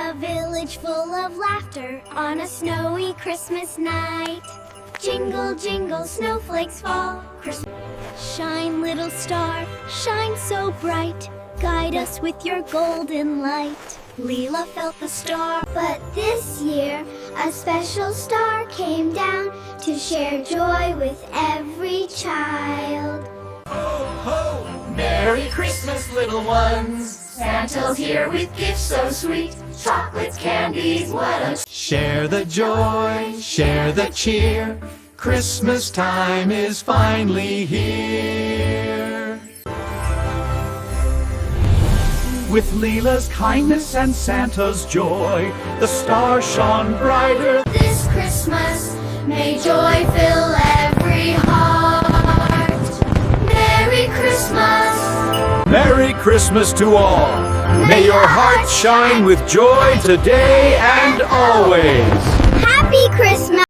A village full of laughter on a snowy Christmas night. Jingle, jingle, snowflakes fall. Shine, little star, shine so bright. Guide us with your golden light. Leela felt the star, but this year a special star came down to share joy with every child. Ho, ho! Merry Christmas, little ones! Santa's here with gifts so sweet. Chocolates, candies, what a... Share the joy, share the cheer. Christmas time is finally here. With Leela's kindness and Santa's joy, the star shone brighter. This Christmas, may joy fill every heart. Merry Christmas! Merry Christmas to all. May your heart shine with joy today and always. Happy Christmas!